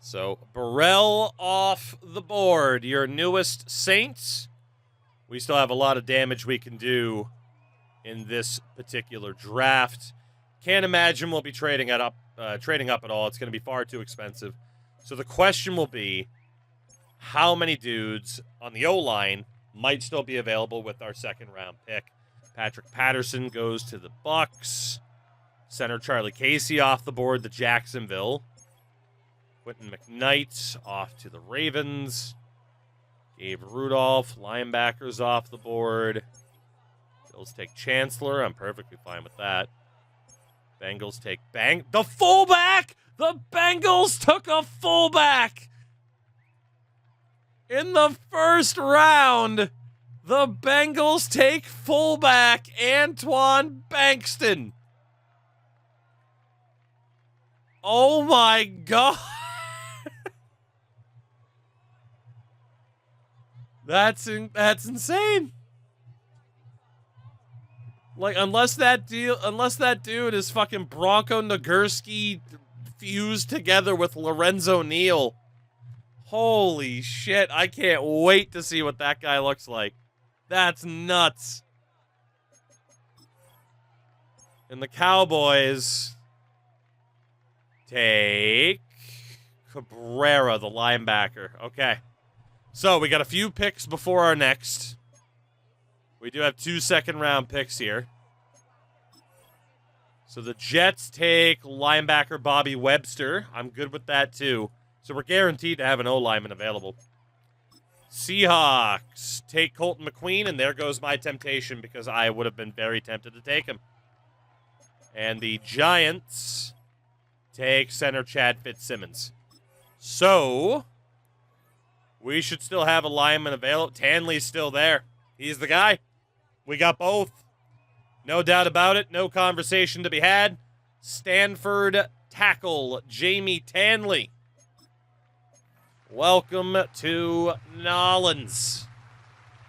So, Burrell off the board. Your newest Saints. We still have a lot of damage we can do in this particular draft. Can't imagine we'll be trading up at all. It's going to be far too expensive. So the question will be, how many dudes on the O-line might still be available with our second-round pick? Patrick Patterson goes to the Bucks. Center Charlie Casey off the board, the Jacksonville. Quentin McKnight off to the Ravens. Gabe Rudolph, linebackers off the board. Bills take Chancellor. I'm perfectly fine with that. Bengals take the fullback! The Bengals took a fullback! In the first round, the Bengals take fullback Antoine Bankston. Oh my God. That's insane. Like, unless that dude is fucking Bronco Nagurski fused together with Lorenzo Neal. Holy shit, I can't wait to see what that guy looks like. That's nuts. And the Cowboys take Cabrera, the linebacker. Okay. So, we got a few picks before our next. We do have 2 second-round picks here. So the Jets take linebacker Bobby Webster. I'm good with that, too. So we're guaranteed to have an O-lineman available. Seahawks take Colton McQueen, and there goes my temptation because I would have been very tempted to take him. And the Giants take center Chad Fitzsimmons. So we should still have a lineman available. Tanley's still there. He's the guy. We got both. No doubt about it. No conversation to be had. Stanford tackle Jamie Tanley. Welcome to Nollins.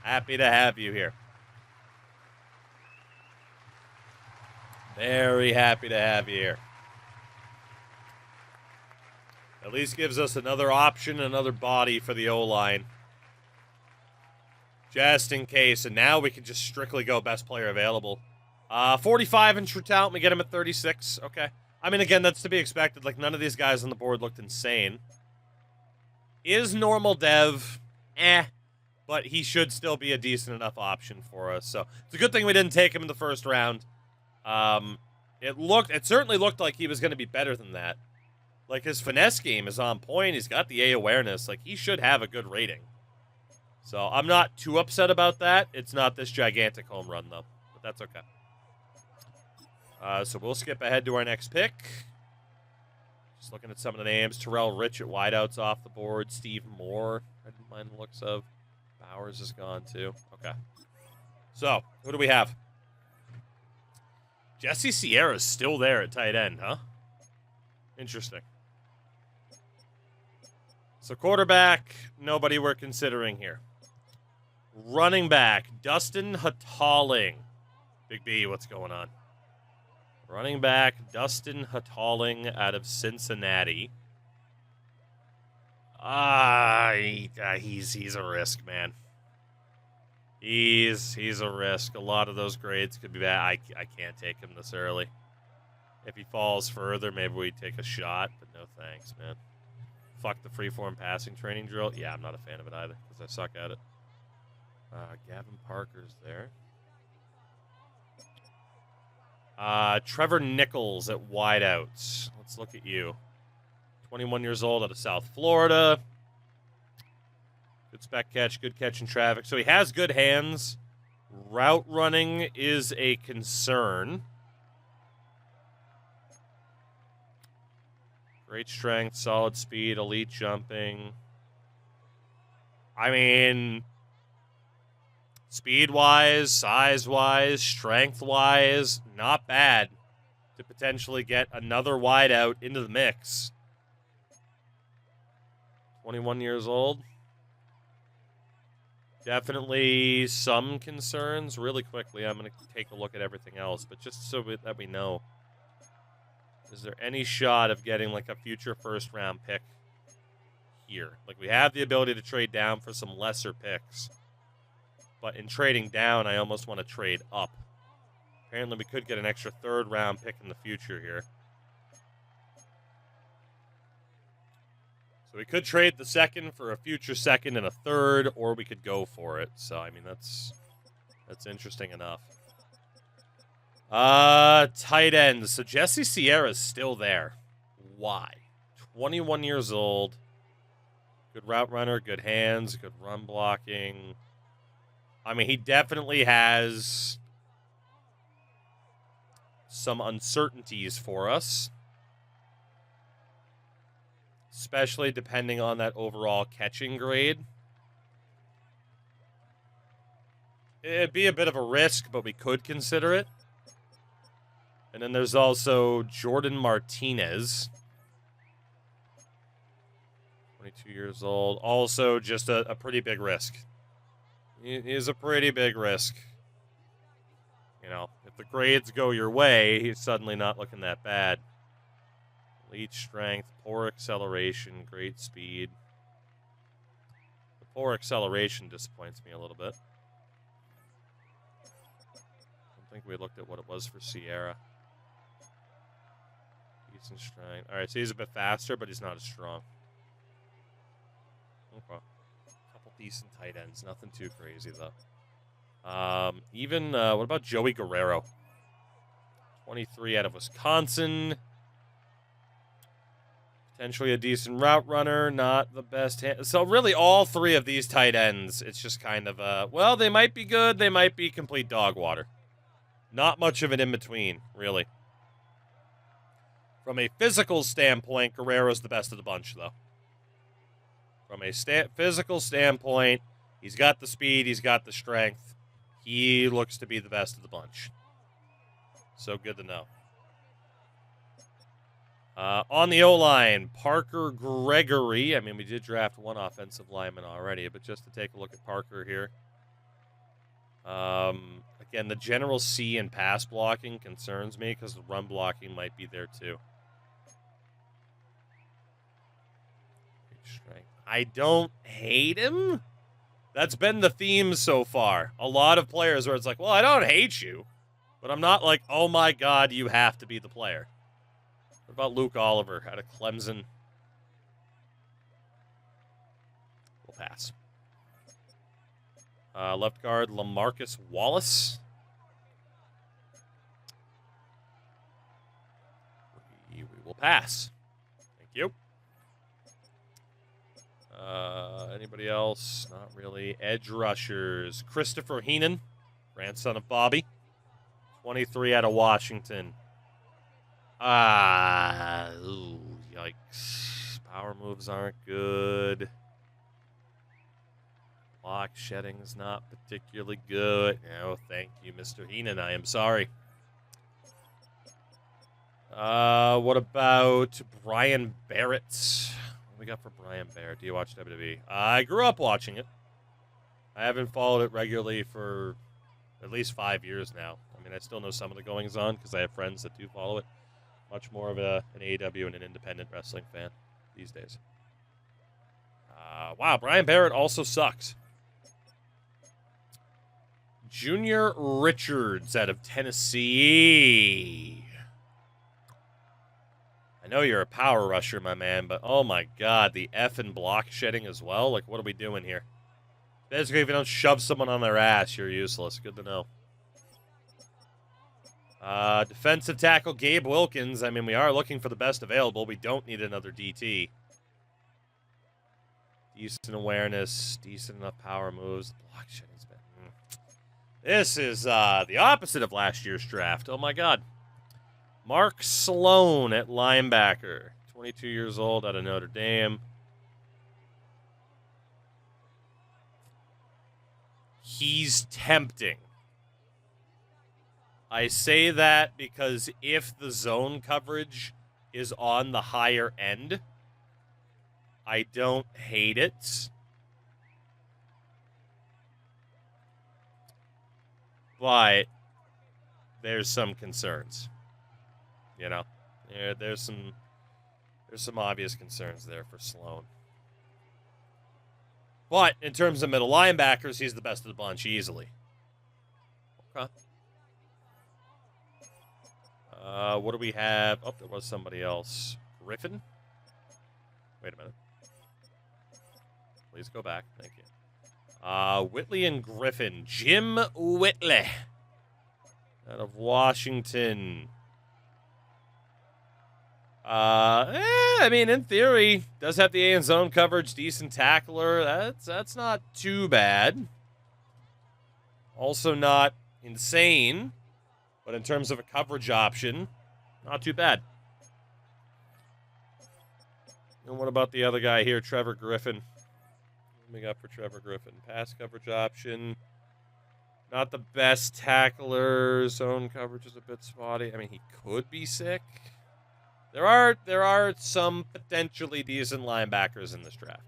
Happy to have you here. Very happy to have you here. At least gives us another option, another body for the O-line. Just in case. And now we can just strictly go best player available. 45 in true talent. We get him at 36. Okay. I mean, again, that's to be expected. Like, none of these guys on the board looked insane. Is normal dev? But he should still be a decent enough option for us. So, it's a good thing we didn't take him in the first round. It certainly looked like he was going to be better than that. Like, his finesse game is on point. He's got the A awareness. Like, he should have a good rating. So, I'm not too upset about that. It's not this gigantic home run, though. But that's okay. So, we'll skip ahead to our next pick. Just looking at some of the names. Terrell Rich at wideouts off the board. Steve Moore, I didn't mind the looks of. Bowers is gone, too. Okay. So, who do we have? Jesse Sierra's still there at tight end, huh? Interesting. So, quarterback, nobody we're considering here. Running back, Dustin Hataling. Big B, what's going on? Running back, Dustin Hataling out of Cincinnati. He's a risk, man. He's a risk. A lot of those grades could be bad. I can't take him this early. If he falls further, maybe we take a shot, but no thanks, man. Fuck the freeform passing training drill. Yeah, I'm not a fan of it either, because I suck at it. Gavin Parker's there. Trevor Nichols at wideouts. Let's look at you. 21 years old out of South Florida. Good spec catch, good catch in traffic. So he has good hands. Route running is a concern. Great strength, solid speed, elite jumping. I mean, speed-wise, size-wise, strength-wise, not bad to potentially get another wideout into the mix. 21 years old. Definitely some concerns. Really quickly, I'm going to take a look at everything else, but just so that we know. Is there any shot of getting like a future first-round pick here. Like, we have the ability to trade down for some lesser picks. But in trading down, I almost want to trade up. Apparently, we could get an extra third-round pick in the future here. So we could trade the second for a future second and a third, or we could go for it. So, I mean, that's interesting enough. Tight ends. So Jesse Sierra's still there. Why? 21 years old. Good route runner, good hands, good run blocking. I mean, he definitely has some uncertainties for us, especially depending on that overall catching grade. It'd be a bit of a risk, but we could consider it. And then there's also Jordan Martinez, 22 years old. Also just a pretty big risk. He is a pretty big risk. You know, if the grades go your way, he's suddenly not looking that bad. Elite strength, poor acceleration, great speed. The poor acceleration disappoints me a little bit. I don't think we looked at what it was for Sierra. Decent strength. All right, so he's a bit faster, but he's not as strong. Okay. Couple decent tight ends. Nothing too crazy, though. What about Joey Guerrero? 23 out of Wisconsin. Potentially a decent route runner, not the best hand. So really all three of these tight ends, it's just kind of, well, they might be good, they might be complete dog water. Not much of an in-between, really. From a physical standpoint, Guerrero's the best of the bunch, though. From a physical standpoint, he's got the speed, he's got the strength. He looks to be the best of the bunch. So good to know. On the O-line, Parker Gregory. I mean, we did draft one offensive lineman already, but just to take a look at Parker here. Again, the general C in pass blocking concerns me because the run blocking might be there too. I don't hate him. That's been the theme so far. A lot of players where it's like, well, I don't hate you, but I'm not like, oh my God, you have to be the player. What about Luke Oliver out of Clemson? We'll pass. Left guard, LaMarcus Wallace. We will pass. Thank you. Anybody else? Not really. Edge rushers. Christopher Heenan, grandson of Bobby. 23 out of Washington. Ooh, yikes. Power moves aren't good. Block shedding's not particularly good. No, thank you, Mr. Heenan. I am sorry. What about Brian Barrett? What we got for Brian Barrett? Do you watch WWE? I grew up watching it. I haven't followed it regularly for at least 5 years now. I mean, I still know some of the goings-on because I have friends that do follow it. Much more of an AEW and an independent wrestling fan these days. Wow, Brian Barrett also sucks. Junior Richards out of Tennessee. I know you're a power rusher, my man, but oh my God, the effing block shedding as well? Like, what are we doing here? Basically, if you don't shove someone on their ass, you're useless. Good to know. Defensive tackle Gabe Wilkins. I mean, we are looking for the best available. We don't need another DT. Decent awareness, decent enough power moves. Block shedding's been... This is the opposite of last year's draft. Oh my God. Mark Sloan at linebacker. 22 years old out of Notre Dame. He's tempting. I say that because if the zone coverage is on the higher end, I don't hate it. But there's some concerns. You know, there's some obvious concerns there for Sloan. But in terms of middle linebackers, he's the best of the bunch easily. Okay. What do we have? Oh, there was somebody else. Griffin? Wait a minute. Please go back. Thank you. Whitley and Griffin. Jim Whitley. Out of Washington. I mean, in theory, does have the A in zone coverage, decent tackler. That's not too bad. Also not insane, but in terms of a coverage option, not too bad. And what about the other guy here, Trevor Griffin? What do we got for Trevor Griffin? Pass coverage option. Not the best tackler. Zone coverage is a bit spotty. I mean, he could be sick. There are some potentially decent linebackers in this draft.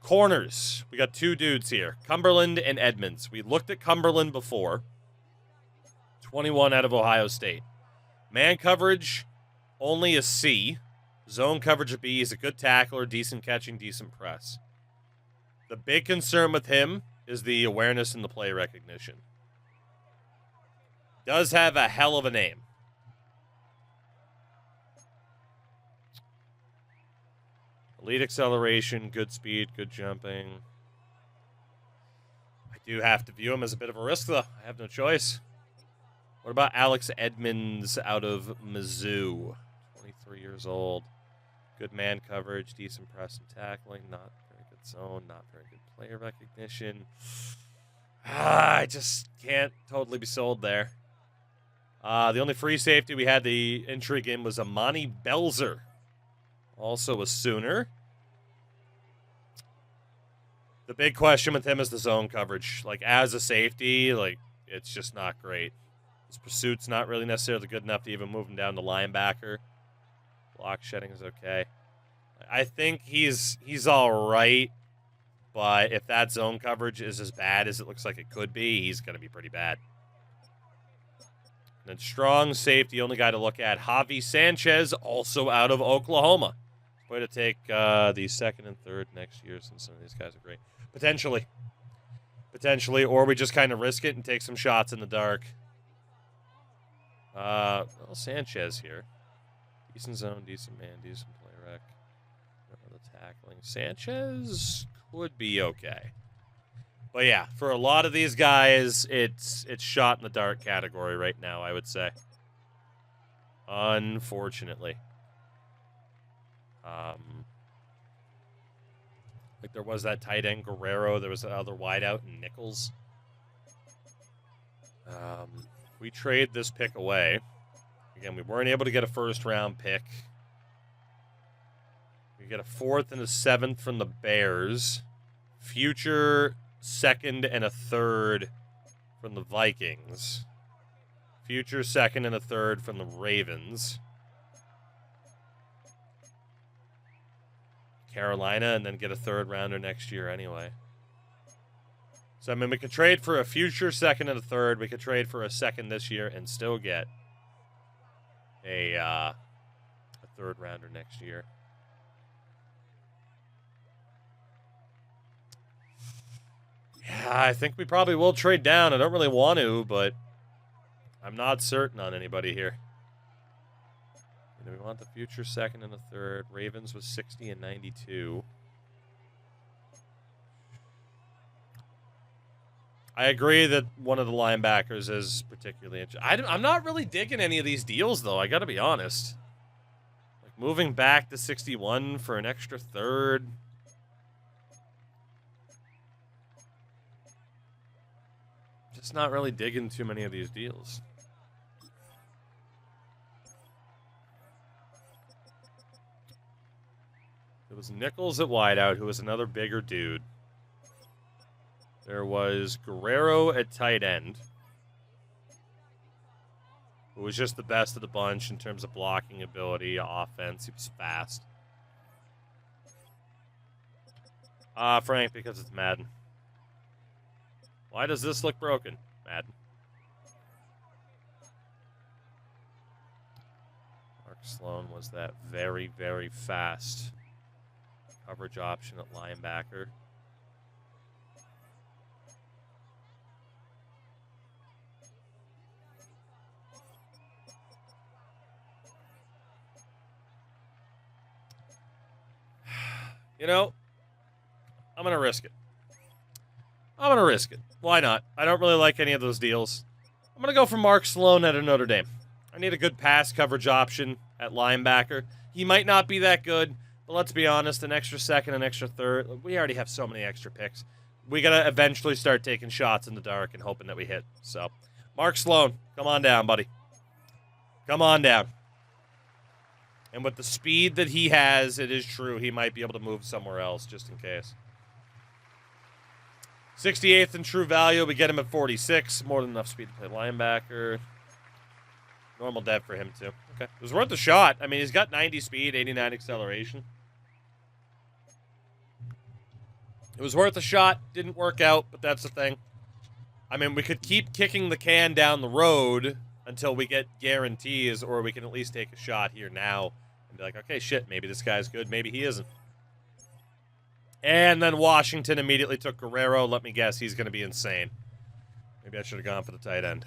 Corners. We got two dudes here. Cumberland and Edmonds. We looked at Cumberland before. 21 out of Ohio State. Man coverage, only a C. Zone coverage a B. He's a good tackler, decent catching, decent press. The big concern with him is the awareness and the play recognition. Does have a hell of a name. Elite acceleration, good speed, good jumping. I do have to view him as a bit of a risk, though. I have no choice. What about Alex Edmonds out of Mizzou? 23 years old. Good man coverage, decent press and tackling, not very good zone, not very good player recognition. I just can't totally be sold there. The only free safety we had the intrigue in was Amani Belzer. Also a Sooner. The big question with him is the zone coverage. Like, as a safety, like, it's just not great. His pursuit's not really necessarily good enough to even move him down to linebacker. Block shedding is okay. I think he's all right, but if that zone coverage is as bad as it looks like it could be, he's going to be pretty bad. And then strong safety, only guy to look at, Javi Sanchez, also out of Oklahoma. Way to take the second and third next year, since some of these guys are great. Potentially, or we just kind of risk it and take some shots in the dark. Well, Sanchez here. Decent zone, decent man, decent play rec. The tackling. Sanchez could be okay. But yeah, for a lot of these guys, it's shot in the dark category right now, I would say. Unfortunately. Like there was that tight end Guerrero, there was that other wideout in Nichols. We trade this pick away. Again, we weren't able to get a first-round pick. We get a 4th and a 7th from the Bears. Future 2nd and a 3rd from the Vikings. Future 2nd and a 3rd from the Ravens. Carolina, and then get a 3rd-rounder next year anyway. So, I mean, we could trade for a future 2nd and a 3rd. We could trade for a 2nd this year and still get a 3rd-rounder next year. Yeah, I think we probably will trade down. I don't really want to, but I'm not certain on anybody here. We want the future 2nd and a 3rd. Ravens was 60 and 92. I agree that one of the linebackers is particularly interesting. I'm not really digging any of these deals, though. I got to be honest. Like moving back to 61 for an extra 3rd. Just not really digging too many of these deals. There was Nichols at wideout, who was another bigger dude. There was Guerrero at tight end, who was just the best of the bunch in terms of blocking ability, offense. He was fast. Frank, because it's Madden. Why does this look broken, Madden? Mark Sloan was that very, very fast coverage option at linebacker. You know, I'm going to risk it. I'm going to risk it. Why not? I don't really like any of those deals. I'm going to go for Mark Sloan at Notre Dame. I need a good pass coverage option at linebacker. He might not be that good, but let's be honest, an extra second, an extra third. We already have so many extra picks. We got to eventually start taking shots in the dark and hoping that we hit. So, Mark Sloan, come on down, buddy. Come on down. And with the speed that he has, it is true he might be able to move somewhere else just in case. 68th in true value. We get him at 46. More than enough speed to play linebacker. Normal dev for him, too. Okay. It was worth a shot. I mean, he's got 90 speed, 89 acceleration. It was worth a shot. Didn't work out, but that's the thing. I mean, we could keep kicking the can down the road until we get guarantees, or we can at least take a shot here now and be like, okay, shit, maybe this guy's good, maybe he isn't. And then Washington immediately took Guerrero. Let me guess, he's going to be insane. Maybe I should have gone for the tight end.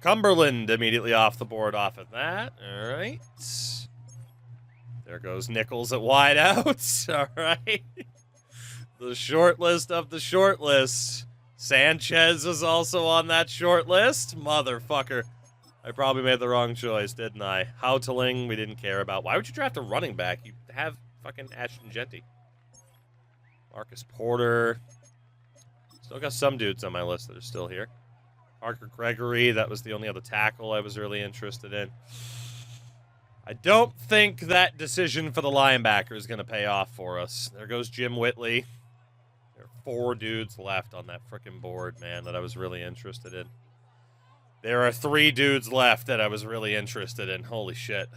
Cumberland immediately off the board off of that. All right. There goes Nichols at wideouts. All right. The short list of the short list. Sanchez is also on that short list. Motherfucker. I probably made the wrong choice, didn't I? Houtling, we didn't care about. Why would you draft a running back? You have fucking Ashton Genty. Marcus Porter. Still got some dudes on my list that are still here. Parker Gregory, that was the only other tackle I was really interested in. I don't think that decision for the linebacker is going to pay off for us. There goes Jim Whitley. There are 4 dudes left on that frickin' board, man, that I was really interested in. There are 3 dudes left that I was really interested in. Holy shit.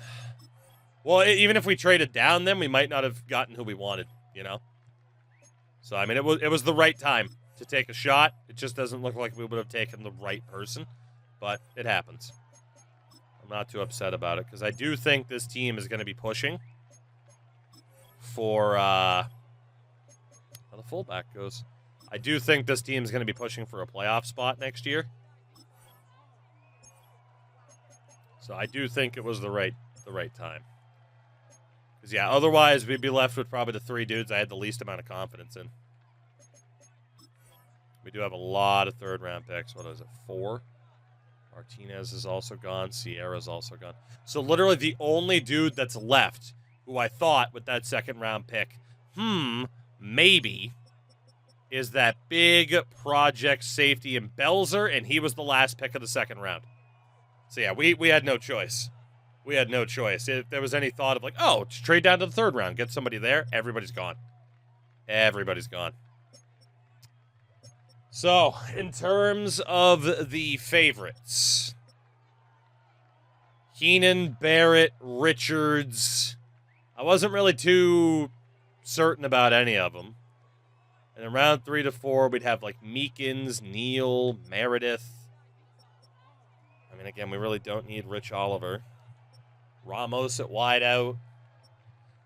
Well, even if we traded down them, we might not have gotten who we wanted, you know? So, I mean, it was the right time to take a shot. It just doesn't look like we would have taken the right person, but it happens. I'm not too upset about it, because I do think this team is going to be pushing for, how the fullback goes. I do think this team is going to be pushing for a playoff spot next year. So I do think it was the right time. Because, yeah, otherwise we'd be left with probably the 3 dudes I had the least amount of confidence in. We do have a lot of third-round picks. What is it, 4? Martinez is also gone. Sierra's also gone. So literally the only dude that's left who I thought with that second-round pick, maybe, is that big project safety in Belzer, and he was the last pick of the second round. So, yeah, we had no choice. We had no choice. If there was any thought of like, oh, just trade down to the third round, get somebody there, everybody's gone. Everybody's gone. So, in terms of the favorites, Keenan, Barrett, Richards, I wasn't really too certain about any of them. And in round 3 to 4, we'd have like Meekins, Neal, Meredith. I mean, again, we really don't need Rich Oliver. Ramos at wideout.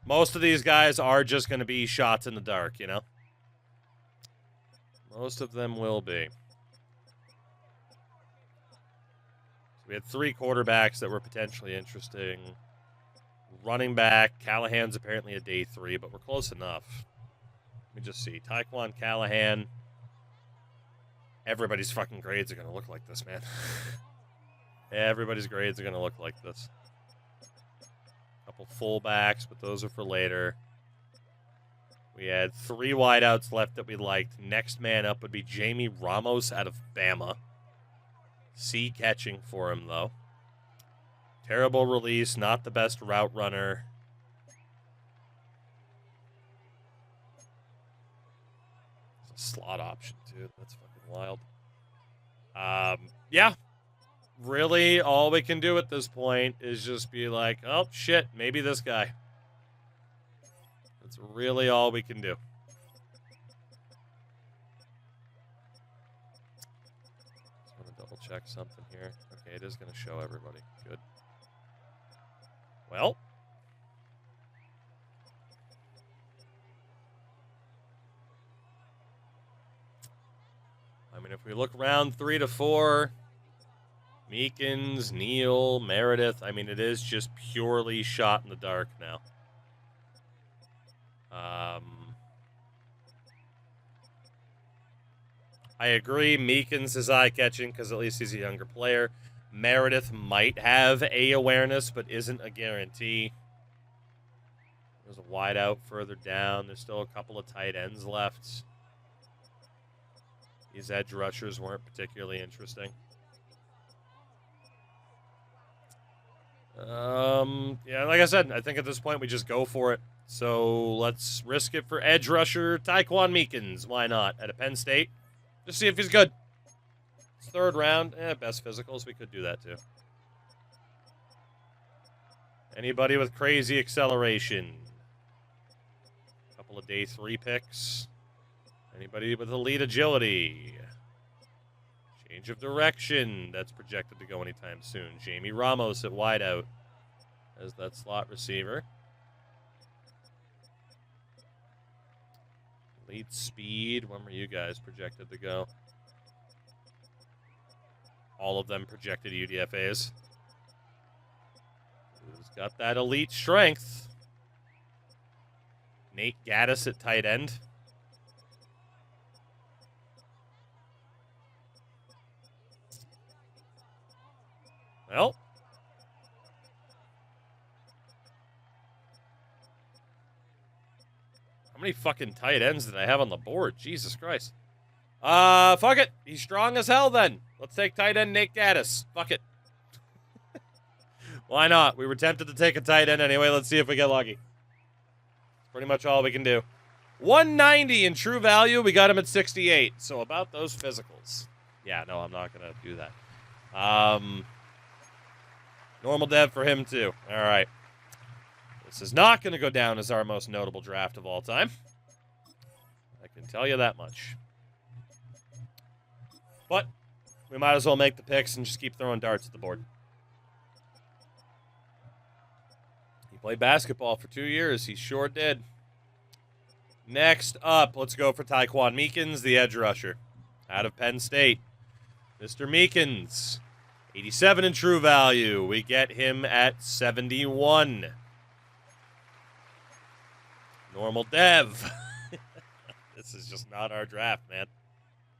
Most of these guys are just going to be shots in the dark, you know? Most of them will be. So we had 3 quarterbacks that were potentially interesting. Running back, Callahan's apparently a day 3, but we're close enough. Let me just see. Taekwon Callahan. Everybody's fucking grades are going to look like this, man. Everybody's grades are going to look like this. Couple fullbacks, but those are for later. We had 3 wideouts left that we liked. Next man up would be Jamie Ramos out of Bama. C catching for him, though. Terrible release, not the best route runner. It's a slot option, too. That's fucking wild. Yeah. Really, all we can do at this point is just be like, oh, shit, maybe this guy. That's really all we can do. Just want to double check something here. Okay, it is going to show everybody. Good. Well. I mean, if we look round 3 to 4, Meekins, Neal, Meredith, I mean, it is just purely shot in the dark now. I agree. Meekins is eye-catching because at least he's a younger player. Meredith might have a awareness, but isn't a guarantee. There's a wide out further down. There's still a couple of tight ends left. These edge rushers weren't particularly interesting. Yeah, like I said, I think at this point we just go for it. So let's risk it for edge rusher Tyquan Meekins. Why not? At a Penn State. Just see if he's good. It's third round. Best physicals. We could do that too. Anybody with crazy acceleration? Couple of day 3 picks. Anybody with elite agility? Change of direction. That's projected to go anytime soon. Jamie Ramos at wideout as that slot receiver. Elite speed. When were you guys projected to go? All of them projected UDFAs. Who's got that elite strength? Nate Gaddis at tight end. Well, how many fucking tight ends did I have on the board? Jesus Christ. Fuck it. He's strong as hell then. Let's take tight end Nate Gaddis. Fuck it. Why not? We were tempted to take a tight end anyway. Let's see if we get lucky. Pretty much all we can do. 190 in true value. We got him at 68. So about those physicals. Yeah, no, I'm not going to do that. Normal dev for him, too. All right. This is not going to go down as our most notable draft of all time. I can tell you that much. But we might as well make the picks and just keep throwing darts at the board. He played basketball for 2 years. He sure did. Next up, let's go for Tyquan Meekins, the edge rusher. Out of Penn State. Mr. Meekins. 87 in true value. We get him at 71. Normal dev. This is just not our draft, man.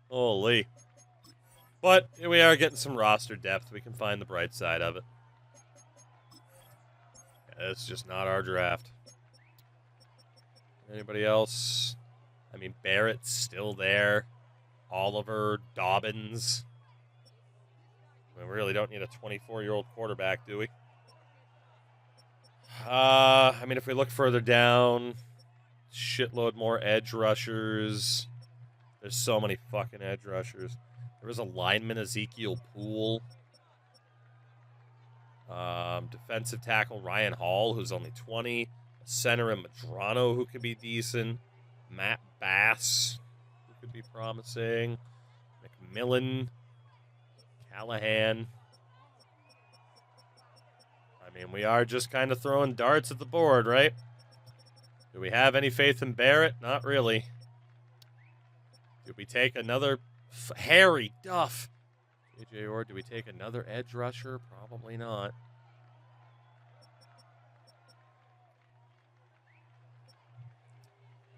Holy. But we are getting some roster depth. We can find the bright side of it. Yeah, it's just not our draft. Anybody else? I mean, Barrett's still there. Oliver, Dobbins. We really don't need a 24-year-old quarterback, do we? I mean, if we look further down, shitload more edge rushers. There's so many fucking edge rushers. There was a lineman, Ezekiel Poole. Defensive tackle, Ryan Hall, who's only 20. A center in Madrano, who could be decent. Matt Bass, who could be promising. McMillan. Callahan. I mean, we are just kind of throwing darts at the board, right? Do we have any faith in Barrett? Not really. Did we take another Harry Duff? AJ Orr, do we take another edge rusher? Probably not.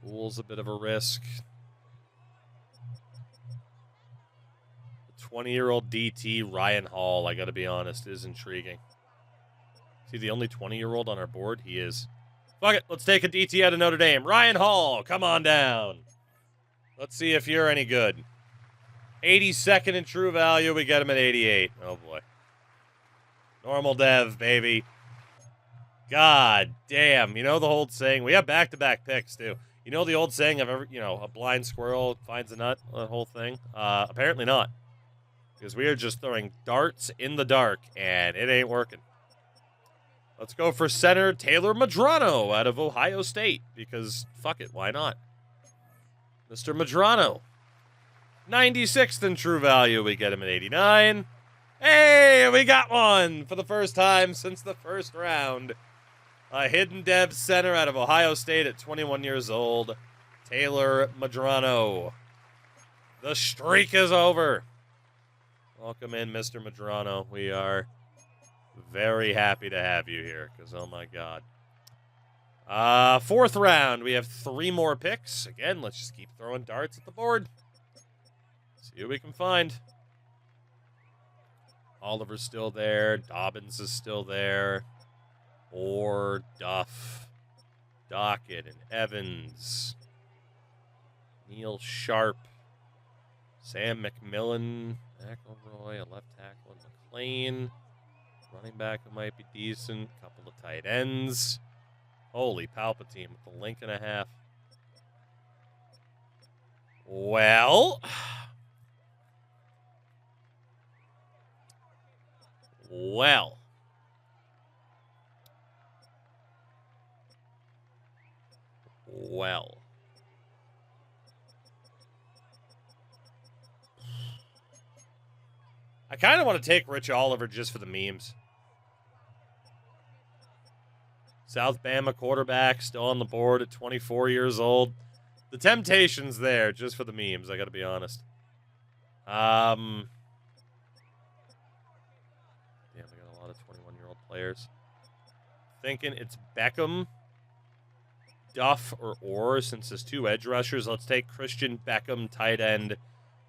Poole's a bit of a risk. 20-year-old DT Ryan Hall, I gotta be honest, is intriguing. Is he the only 20-year-old on our board? He is. Fuck it, let's take a DT out of Notre Dame. Ryan Hall, come on down. Let's see if you're any good. 82nd in true value, we get him at 88. Oh boy. Normal dev, baby. God damn. You know the old saying, we have back-to-back picks too. You know the old saying of every, a blind squirrel finds a nut, that whole thing? Apparently not. Because we are just throwing darts in the dark, and it ain't working. Let's go for center Taylor Madrano out of Ohio State, because fuck it, why not? Mr. Madrano. 96th in true value, we get him at 89. Hey, we got one for the first time since the first round. A hidden dev center out of Ohio State at 21 years old, Taylor Madrano. The streak is over. Welcome in, Mr. Madrano. We are very happy to have you here, because, oh my God. Fourth round, we have 3 more picks. Again, let's just keep throwing darts at the board. See what we can find. Oliver's still there. Dobbins is still there. Orr, Duff, Dockett, and Evans. Neil Sharp. Sam McMillan. McElroy, a left tackle, and McLean. Running back who might be decent. Couple of tight ends. Holy Palpatine with a link and a half. Well. Well. Well. I kind of want to take Rich Oliver just for the memes. South Bama quarterback, still on the board at 24 years old. The temptation's there just for the memes, I gotta be honest. Damn, we got a lot of 21-year-old players. Thinking it's Beckham, Duff, or Orr since there's 2 edge rushers. Let's take Christian Beckham, tight end,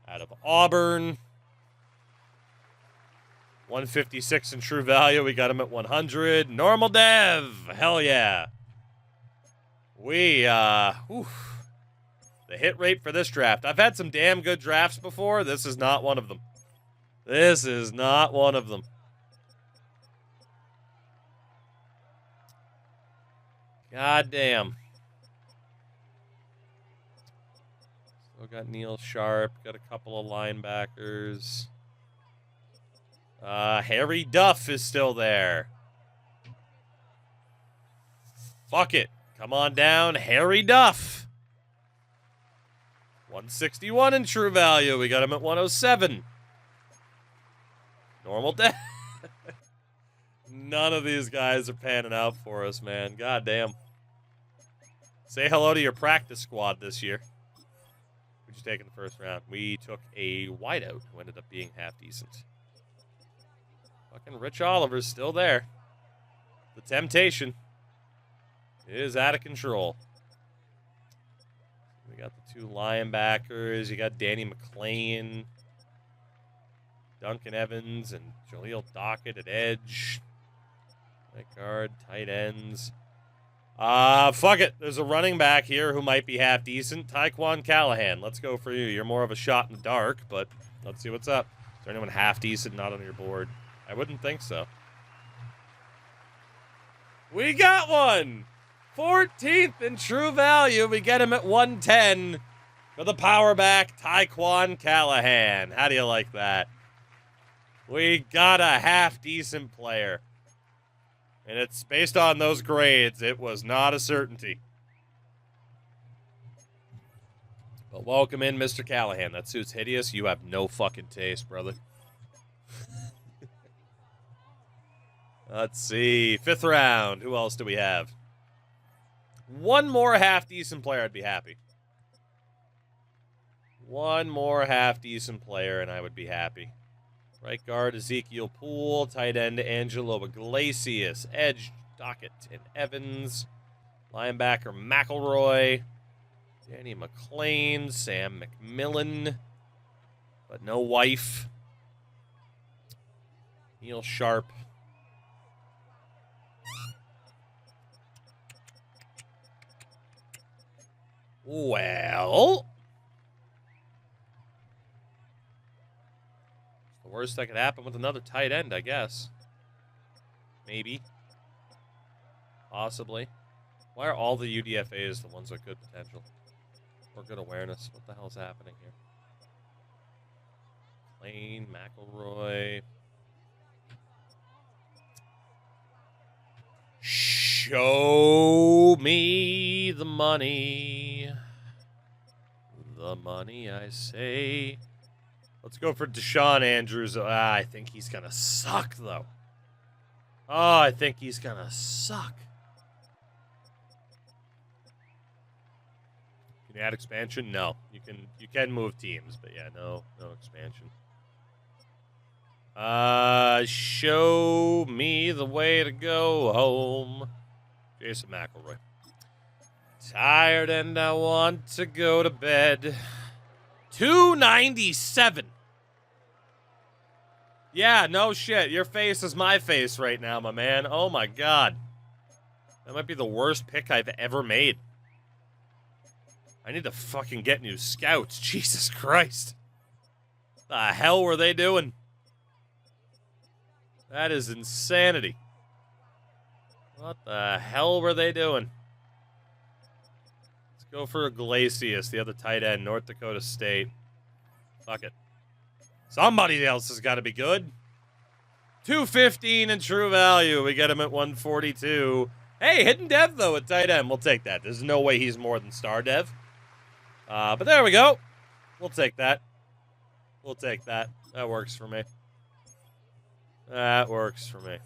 out of Auburn. 156 in true value. We got him at 100. Normal dev. Hell yeah. The hit rate for this draft. I've had some damn good drafts before. This is not one of them. This is not one of them. God damn. Still got Neil Sharp. Got a couple of linebackers. Harry Duff is still there. Fuck it. Come on down, Harry Duff. 161 in true value. We got him at 107. Normal death. None of these guys are panning out for us, man. God damn. Say hello to your practice squad this year. Who'd you take in the first round? We took a wideout who ended up being half decent. Fucking Rich Oliver's still there. The temptation is out of control. We got the 2 linebackers. You got Danny McLean, Duncan Evans, and Jaleel Dockett at edge. Right guard, tight ends. Fuck it. There's a running back here who might be half decent. Tyquan Callahan. Let's go for you. You're more of a shot in the dark, but let's see what's up. Is there anyone half decent not on your board? I wouldn't think so. We got one! 14th in true value. We get him at 110 for the power back, Tyquan Callahan. How do you like that? We got a half-decent player. And it's based on those grades. It was not a certainty. But welcome in, Mr. Callahan. That suit's hideous. You have no fucking taste, brother. Let's see. 5th round. Who else do we have? One more half-decent player, I'd be happy. One more half-decent player, and I would be happy. Right guard, Ezekiel Poole. Tight end, Angelo Iglesias. Edge, Dockett and Evans. Linebacker, McElroy. Danny McLean. Sam McMillan. But no wife. Neil Sharp. Well, it's the worst that could happen with another tight end, I guess. Maybe. Possibly. Why are all the UDFAs the ones with good potential? Or good awareness? What the hell's happening here? Lane, McElroy. Show me the money. The money, I say. Let's go for Deshaun Andrews. I think he's going to suck, though. Oh, I think he's going to suck. Can you add expansion? No. You can move teams, but yeah, no expansion. Show me the way to go home. Jason McElroy. Tired and I want to go to bed. 297. Yeah, no shit. Your face is my face right now, my man. Oh my god. That might be the worst pick I've ever made. I need to fucking get new scouts. Jesus Christ. The hell were they doing? That is insanity. What the hell were they doing? Let's go for Iglesias, the other tight end, North Dakota State. Fuck it. Somebody else has got to be good. 215 in true value. We get him at 142. Hey, hidden dev, though, at tight end. We'll take that. There's no way he's more than star dev. But there we go. We'll take that. We'll take that. That works for me. That works for me.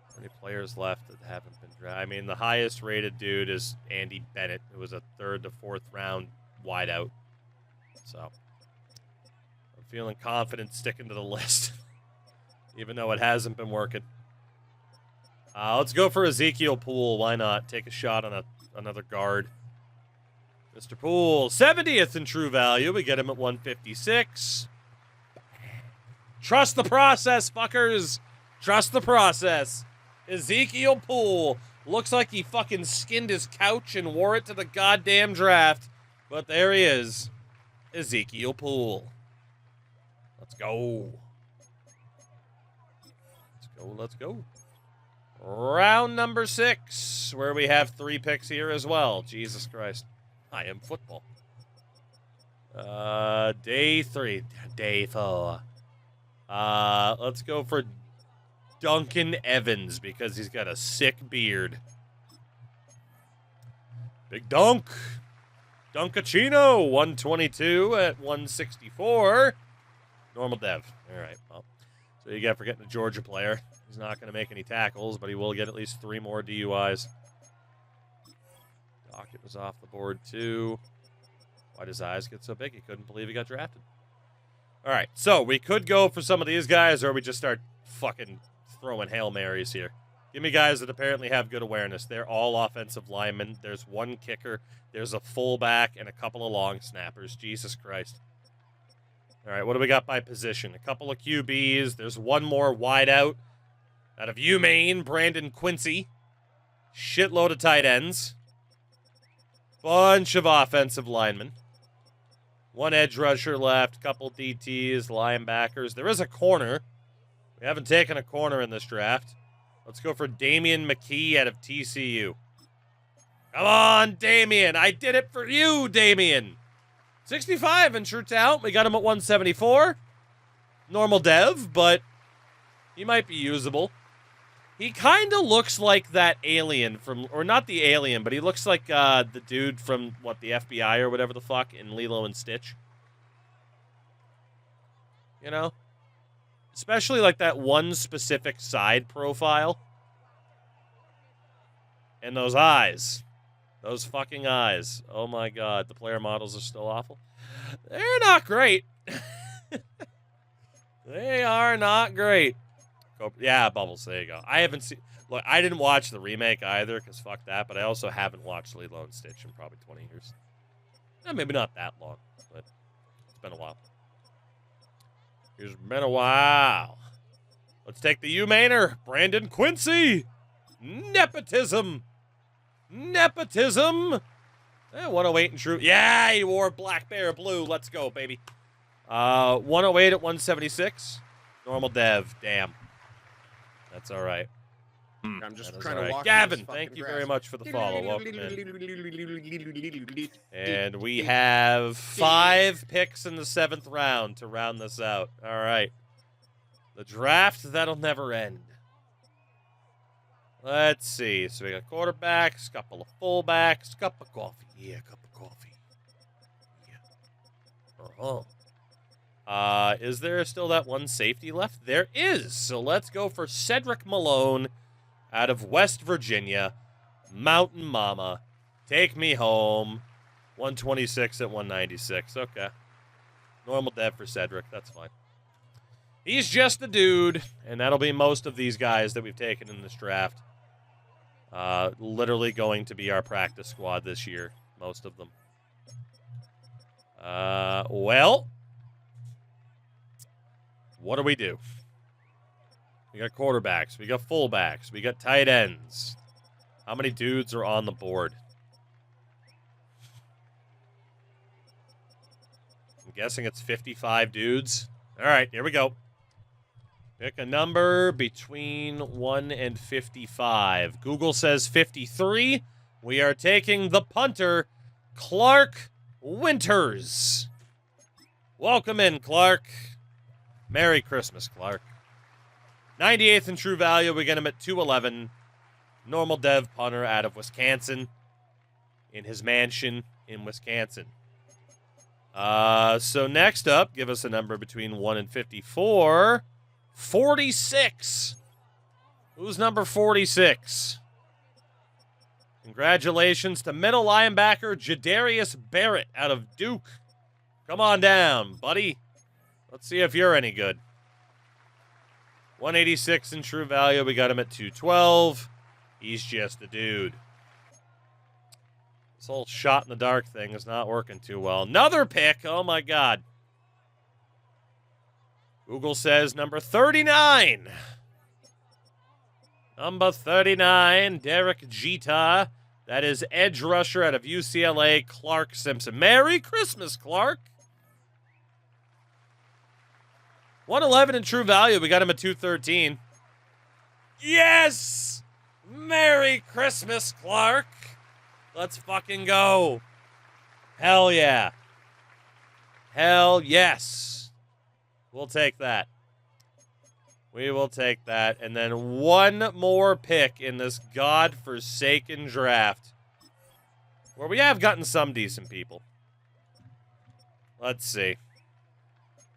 How many players left that haven't been drafted? I mean, the highest rated dude is Andy Bennett. It was a 3rd to 4th round wideout. So, I'm feeling confident sticking to the list. Even though it hasn't been working. Let's go for Ezekiel Poole. Why not? Take a shot on another guard. Mr. Poole, 70th in true value. We get him at 156. Trust the process, fuckers. Trust the process. Ezekiel Poole. Looks like he fucking skinned his couch and wore it to the goddamn draft. But there he is. Ezekiel Poole. Let's go. Let's go, let's go. Round number 6, where we have 3 picks here as well. Jesus Christ. I am football. Day 3. Day 4. Let's go for Duncan Evans because he's got a sick beard. Big Dunk. Dunkachino, 122 at 164. Normal dev. All right, well, so you get for getting a Georgia player. He's not going to make any tackles, but he will get at least 3 more DUIs. Dockett was off the board, too. Why'd his eyes get so big? He couldn't believe he got drafted. All right, so we could go for some of these guys, or we just start fucking throwing Hail Marys here. Give me guys that apparently have good awareness. They're all offensive linemen. There's 1 kicker. There's a fullback and a couple of long snappers. Jesus Christ. All right, what do we got by position? A couple of QBs. There's 1 more wideout. Out of UMaine, Brandon Quincy. Shitload of tight ends. Bunch of offensive linemen. 1 edge rusher left. Couple DTs, linebackers. There is a corner. We haven't taken a corner in this draft. Let's go for Damian McKee out of TCU. Come on, Damian. I did it for you, Damian. 65 in true talent. We got him at 174. Normal dev, but he might be usable. He kind of looks like that alien from, or not the alien, but he looks like the dude from, what, the FBI or whatever the fuck in Lilo and Stitch. You know? Especially like that one specific side profile. And those eyes. Those fucking eyes. Oh my god, the player models are still awful. They're not great. They are not great. Yeah, Bubbles, there you go. I haven't seen... Look, I didn't watch the remake either, because fuck that, but I also haven't watched Lilo and Stitch in probably 20 years. Maybe not that long, but it's been a while. It's been a while. Let's take the U-Mainer, Brandon Quincy. Nepotism. Nepotism. 108 in true. Yeah, he wore black bear blue. Let's go, baby. 108 at 176. Normal dev. Damn. That's all right. I'm just trying to walk. Gavin, thank you very much for the follow. Welcome in. And we have 5 picks in the 7th round to round this out. All right. The draft that'll never end. Let's see. So we got quarterbacks, couple of fullbacks, cup of coffee. Yeah, cup of coffee. Yeah. Is there still that 1 safety left? There is. So let's go for Cedric Malone out of West Virginia. Mountain Mama. Take me home. 126 at 196. Okay. Normal dev for Cedric. That's fine. He's just a dude, and that'll be most of these guys that we've taken in this draft. Literally going to be our practice squad this year, most of them. Well, what do? We got quarterbacks. We got fullbacks. We got tight ends. How many dudes are on the board? I'm guessing it's 55 dudes. All right, here we go. Pick a number between 1 and 55. Google says 53. We are taking the punter, Clark Winters. Welcome in, Clark. Merry Christmas, Clark. 98th in true value. We get him at 211. Normal dev punter out of Wisconsin. In his mansion in Wisconsin. So next up, give us a number between 1 and 54. 46. Who's number 46? Congratulations to middle linebacker Jadarius Barrett out of Duke. Come on down, buddy. Let's see if you're any good. 186 in true value. We got him at 212. He's just a dude. This whole shot in the dark thing is not working too well. Another pick. Oh, my God. Google says number 39. Number 39, Derek Jeter. That is edge rusher out of UCLA, Clark Simpson. Merry Christmas, Clark. 111 in true value. We got him at 213. Yes! Merry Christmas, Clark. Let's fucking go. Hell yeah. Hell yes. We'll take that. We will take that. And then one more pick in this godforsaken draft, where we have gotten some decent people. Let's see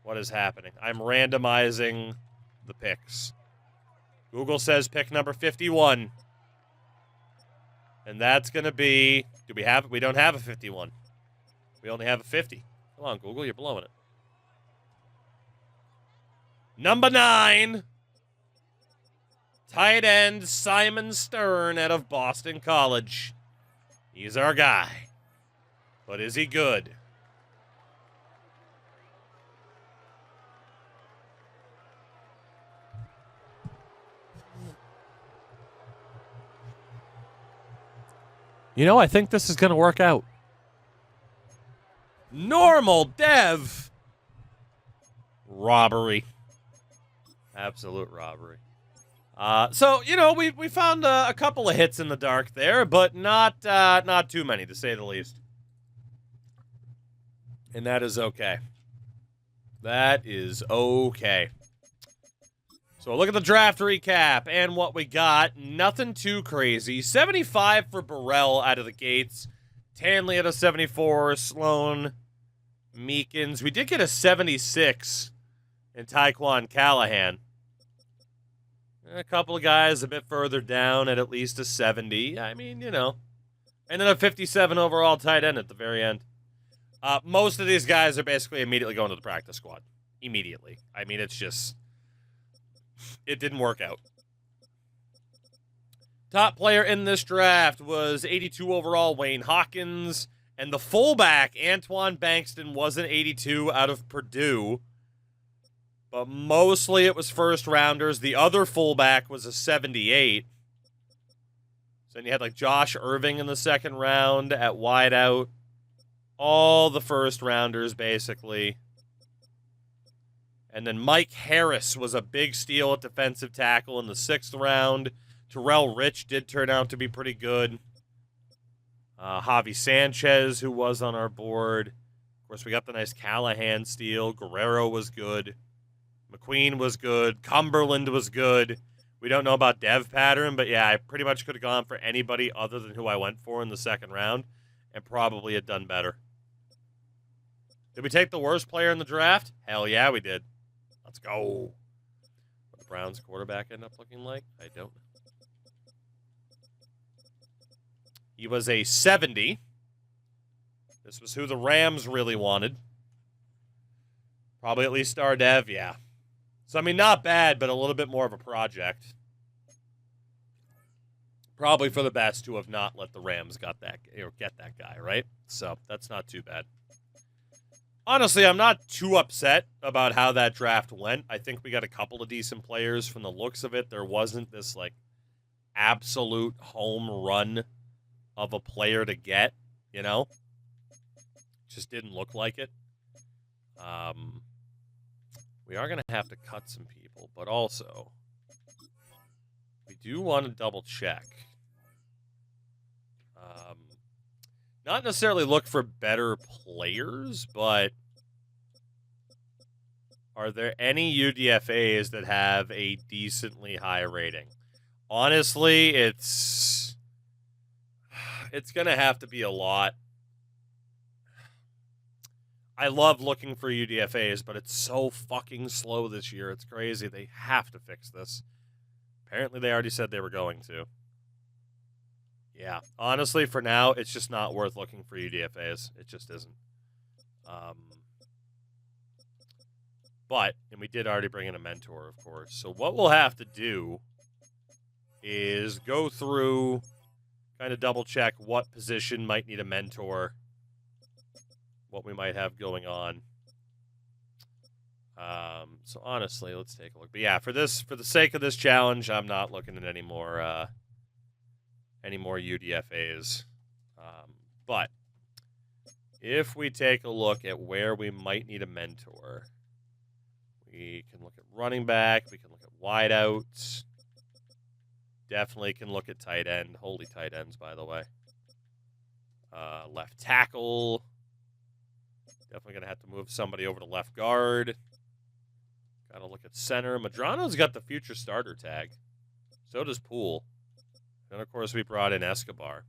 what is happening. I'm randomizing the picks. Google says pick number 51. And that's going to be... We don't have a 51. We only have a 50. Come on, Google, you're blowing it. Number 9, tight end Simon Stern out of Boston College. He's our guy. But is he good? You know, I think this is going to work out. Normal dev. Robbery. Absolute robbery. So, you know, we found a couple of hits in the dark there, but not too many, to say the least. And that is okay. That is okay. So look at the draft recap and what we got. Nothing too crazy. 75 for Burrell out of the gates. Tanley at a 74. Sloan, Meekins. We did get a 76 in Taekwon Callahan. A couple of guys a bit further down at least a 70. I mean, you know. And then a 57 overall tight end at the very end. Most of these guys are basically immediately going to the practice squad. Immediately. I mean, it's just... It didn't work out. Top player in this draft was 82 overall Wayne Hawkins. And the fullback, Antoine Bankston, was an 82 out of Purdue. But mostly it was first rounders. The other fullback was a 78. So then you had like Josh Irving in the second round at wideout. All the first rounders, basically. And then Mike Harris was a big steal at defensive tackle in the 6th round. Terrell Rich did turn out to be pretty good. Javi Sanchez, who was on our board. Of course, we got the nice Callahan steal. Guerrero was good. McQueen was good. Cumberland was good. We don't know about dev pattern, but yeah, I pretty much could have gone for anybody other than who I went for in the second round and probably had done better. Did we take the worst player in the draft? Hell yeah, we did. Let's go. What the Browns quarterback end up looking like? I don't know. He was a 70. This was who the Rams really wanted. Probably at least star dev, yeah. So, I mean, not bad, but a little bit more of a project. Probably for the best to have not let the Rams get that guy, right? So that's not too bad. Honestly, I'm not too upset about how that draft went. I think we got a couple of decent players from the looks of it. There wasn't this, like, absolute home run of a player to get, you know? Just didn't look like it. We are going to have to cut some people, but also we do want to double check. Not necessarily look for better players, but are there any UDFAs that have a decently high rating? Honestly, it's going to have to be a lot. I love looking for UDFAs, but it's so fucking slow this year. It's crazy. They have to fix this. Apparently, they already said they were going to. Yeah, honestly, for now, it's just not worth looking for UDFAs. It just isn't. And we did already bring in a mentor, of course. So what we'll have to do is go through, kind of double check what position might need a mentor, what we might have going on. So honestly, let's take a look. But yeah, for the sake of this challenge, I'm not looking at any more UDFAs. But if we take a look at where we might need a mentor, we can look at running back. We can look at wideouts. Definitely can look at tight end. Holy tight ends, by the way. Left tackle. Definitely going to have to move somebody over to left guard. Got to look at center. Madrano's got the future starter tag. So does Poole. And, of course, we brought in Escobar.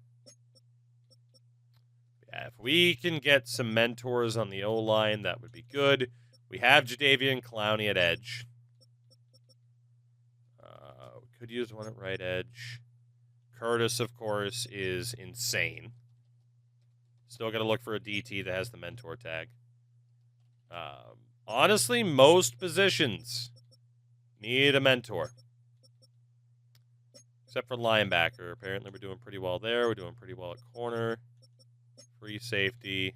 Yeah, if we can get some mentors on the O-line, that would be good. We have Jadeveon Clowney at edge. We could use one at right edge. Curtis, of course, is insane. Still got to look for a DT that has the mentor tag. Honestly, most positions need a mentor. Except for linebacker. Apparently, we're doing pretty well there. We're doing pretty well at corner. Free safety.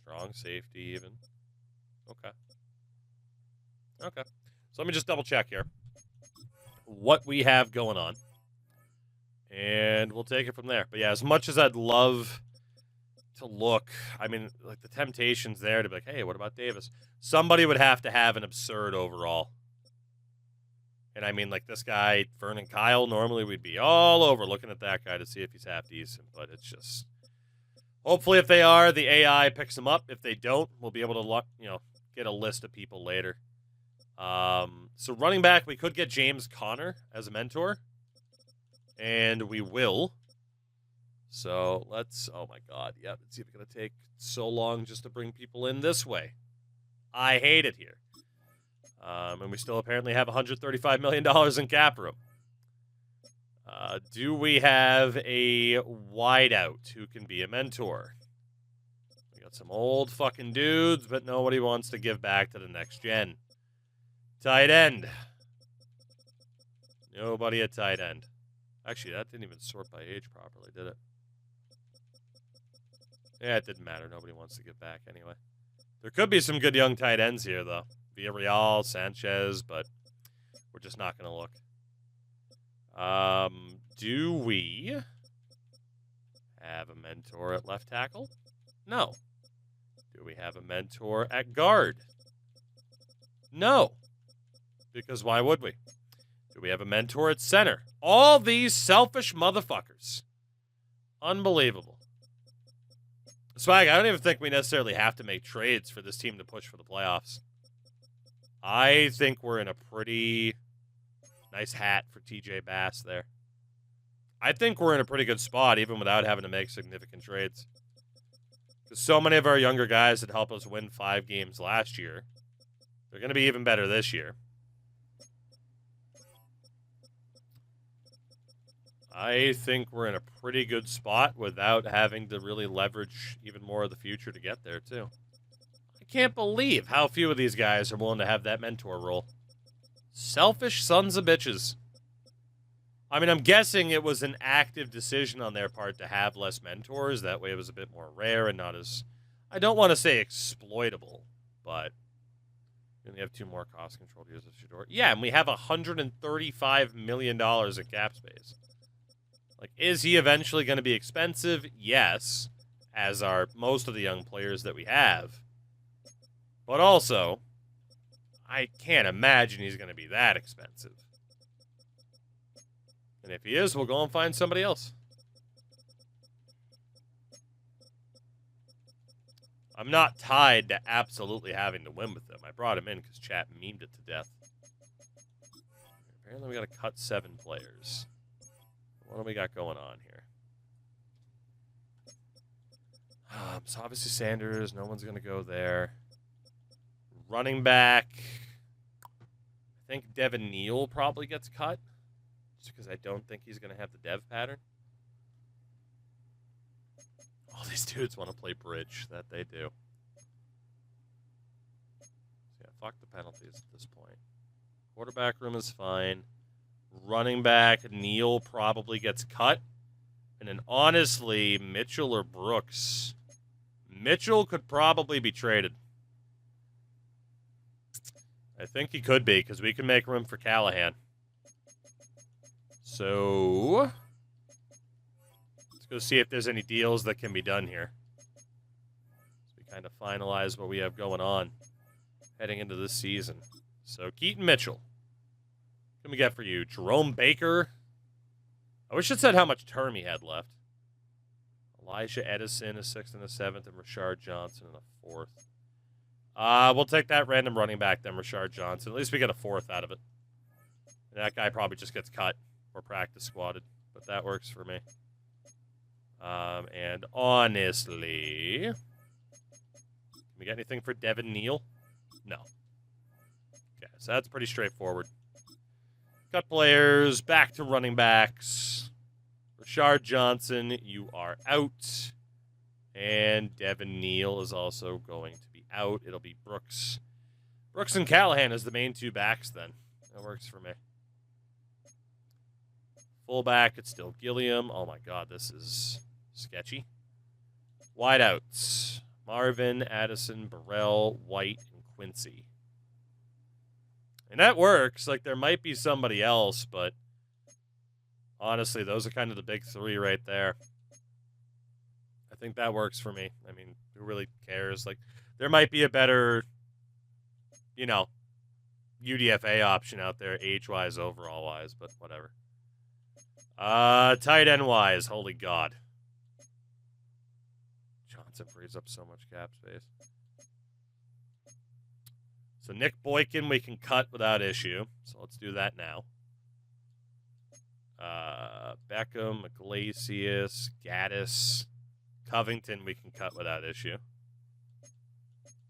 Strong safety, even. Okay. Okay. So let me just double check here what we have going on. And we'll take it from there. But yeah, as much as I'd love to look, I mean, like, the temptation's there to be like, hey, what about Davis? Somebody would have to have an absurd overall. And I mean, like, this guy, Vernon Kyle, normally we'd be all over looking at that guy to see if he's half decent. But it's just, hopefully if they are, the AI picks them up. If they don't, we'll be able to, get a list of people later. So running back, we could get James Conner as a mentor. And we will. So let's, oh my God, yep, it's even going to take so long just to bring people in this way. I hate it here. And we still apparently have $135 million in cap room. Do we have a wideout who can be a mentor? We got some old fucking dudes, but nobody wants to give back to the next gen. Tight end. Nobody at tight end. Actually, that didn't even sort by age properly, did it? Yeah, it didn't matter. Nobody wants to give back anyway. There could be some good young tight ends here, though. Villarreal, Sanchez, but we're just not going to look. Do we have a mentor at left tackle? No. Do we have a mentor at guard? No. Because why would we? Do we have a mentor at center? All these selfish motherfuckers. Unbelievable. Swag, I don't even think we necessarily have to make trades for this team to push for the playoffs. I think we're in a pretty nice hat for TJ Bass there. I think we're in a pretty good spot even without having to make significant trades. Because so many of our younger guys that helped us win 5 games last year, they're going to be even better this year. I think we're in a pretty good spot without having to really leverage even more of the future to get there, too. I can't believe how few of these guys are willing to have that mentor role. Selfish sons of bitches. I mean, I'm guessing it was an active decision on their part to have less mentors. That way it was a bit more rare and not as, I don't want to say exploitable, but we only have 2 more cost-controlled users at your door. Yeah, and we have $135 million in cap space. Like, is he eventually going to be expensive? Yes, as are most of the young players that we have. But also, I can't imagine he's going to be that expensive. And if he is, we'll go and find somebody else. I'm not tied to absolutely having to win with him. I brought him in because chat memed it to death. Apparently we got to cut 7 players. What do we got going on here? So obviously Sanders, no one's going to go there. Running back. I think Devin Neal probably gets cut. Just because I don't think he's going to have the dev pattern. All these dudes want to play bridge. That they do. So yeah, fuck the penalties at this point. Quarterback room is fine. Running back, Neal probably gets cut. And then honestly, Mitchell or Brooks. Mitchell could probably be traded. I think he could be, because we can make room for Callahan. So, let's go see if there's any deals that can be done here. So we kind of finalize what we have going on heading into this season. So, Keaton Mitchell. What can we get for you? Jerome Baker. I wish it said how much term he had left. Elijah Edison, a 6th and a 7th, and Rashard Johnson in a 4th. We'll take that random running back then, Rashard Johnson. At least we get a 4th out of it. And that guy probably just gets cut or practice squatted, but that works for me. And honestly, can we get anything for Devin Neal? No. Okay, so that's pretty straightforward. Cut players, back to running backs. Rashard Johnson, you are out. And Devin Neal is also going to be out. It'll be Brooks. Brooks and Callahan as the main 2 backs then. That works for me. Fullback, it's still Gilliam. Oh my god, this is sketchy. Wideouts. Marvin, Addison, Burrell, White, and Quincy. And that works. Like, there might be somebody else, but honestly, those are kind of the big 3 right there. I think that works for me. I mean, who really cares? Like, there might be a better, you know, UDFA option out there, age-wise, overall-wise, but whatever. Tight end-wise, holy god. Johnson frees up so much cap space. So Nick Boykin we can cut without issue. So let's do that now. Beckham, Iglesias, Gaddis, Covington we can cut without issue.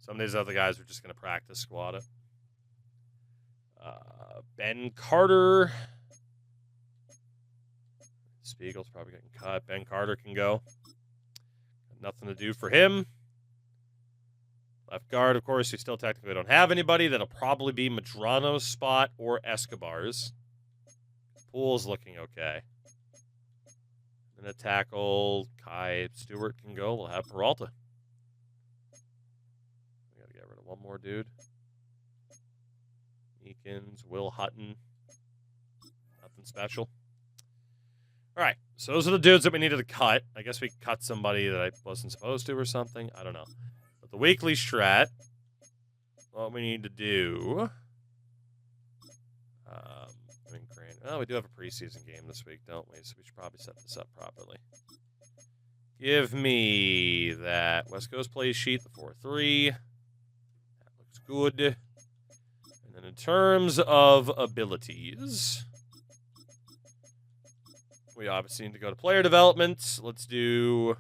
Some of these other guys we're just going to practice squad it. Ben Carter. Spiegel's probably getting cut. Ben Carter can go. Nothing to do for him. Left guard, of course, we still technically don't have anybody. That'll probably be Madrano's spot or Escobar's. Pool's looking okay. And a tackle, Kai Stewart can go. We'll have Peralta. We got to get rid of one more dude. Eakins, Will Hutton. Nothing special. All right, so those are the dudes that we needed to cut. I guess we cut somebody that I wasn't supposed to or something. I don't know. But the weekly strat, what we need to do... Oh, we do have a preseason game this week, don't we? So we should probably set this up properly. Give me that West Coast play sheet, the 4-3. That looks good. And then in terms of abilities, we obviously need to go to player development. Let's do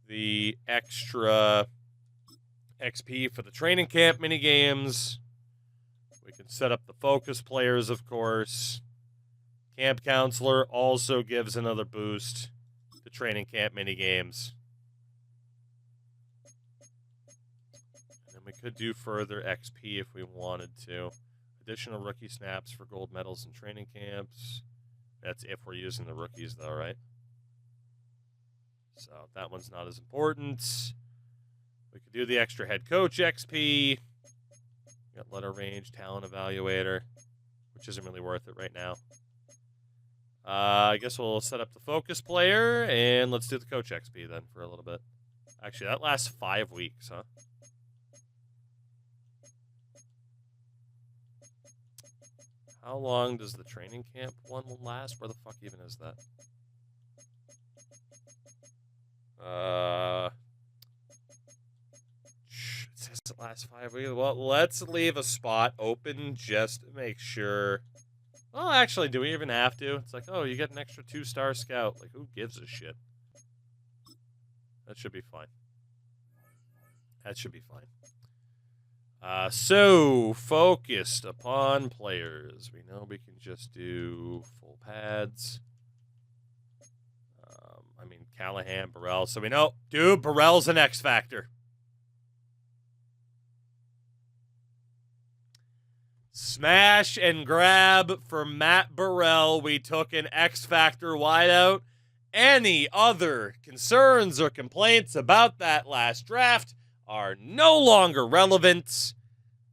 the extra XP for the training camp minigames. We can set up the focus players, of course. Camp counselor also gives another boost to training camp minigames. And then we could do further XP if we wanted to. I additional rookie snaps for gold medals and training camps. That's if we're using the rookies, though, right? So that one's not as important. We could do the extra head coach XP. Got letter range, talent evaluator, which isn't really worth it right now. I guess we'll set up the focus player, and let's do the coach XP then for a little bit. Actually, that lasts 5 weeks, huh? How long does the training camp one last? Where the fuck even is that? It says it lasts 5 weeks. Well, let's leave a spot open just to make sure. Well, actually, do we even have to? It's like, oh, you get an extra 2-star scout. Like, who gives a shit? That should be fine. That should be fine. So, focused upon players. We know we can just do full pads. I mean, Callahan, Burrell. So we know, dude, Burrell's an X Factor. Smash and grab for Matt Burrell. We took an X Factor wideout. Any other concerns or complaints about that last draft are no longer relevant.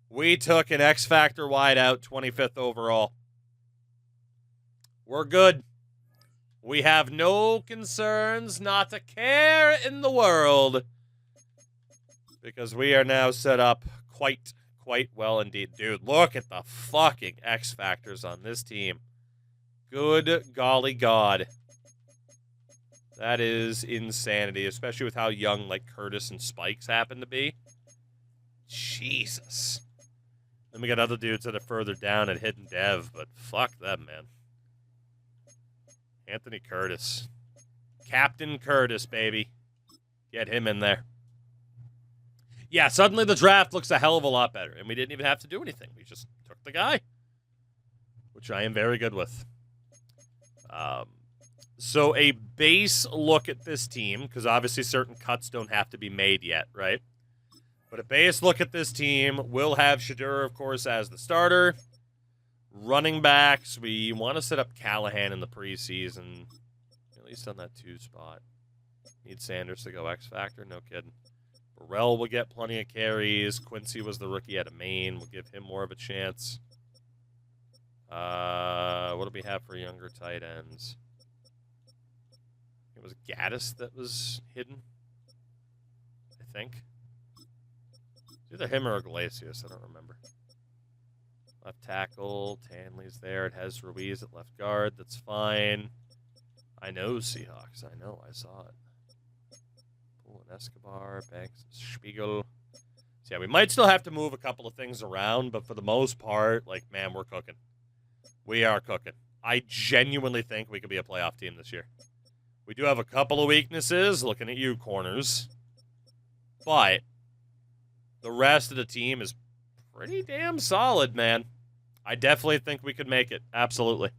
We took an X Factor wideout, 25th overall. We're good. We have no concerns, not a care in the world, because we are now set up quite well indeed. Dude, look at the fucking X Factors on this team. Good golly God. That is insanity, especially with how young, like, Curtis and Spikes happen to be. Jesus. Then we got other dudes that are further down at Hidden Dev, but fuck them, man. Anthony Curtis. Captain Curtis, baby. Get him in there. Yeah, suddenly the draft looks a hell of a lot better, and we didn't even have to do anything. We just took the guy, which I am very good with. So a base look at this team, because obviously certain cuts don't have to be made yet, right? But a base look at this team, we'll have Shadur, of course, as the starter. Running backs, we want to set up Callahan in the preseason, at least on that 2 spot. Need Sanders to go X Factor, no kidding. Burrell will get plenty of carries. Quincy was the rookie out of Maine. We'll give him more of a chance. What do we have for younger tight ends? It was Gaddis that was hidden, I think. It's either him or Iglesias, I don't remember. Left tackle, Tanley's there. It has Ruiz at left guard. That's fine. I know Seahawks. I know. I saw it. Poole and Escobar, Banks, Spiegel. So yeah, we might still have to move a couple of things around, but for the most part, like, man, we're cooking. We are cooking. I genuinely think we could be a playoff team this year. We do have a couple of weaknesses, looking at you, corners. But the rest of the team is pretty damn solid, man. I definitely think we could make it. Absolutely.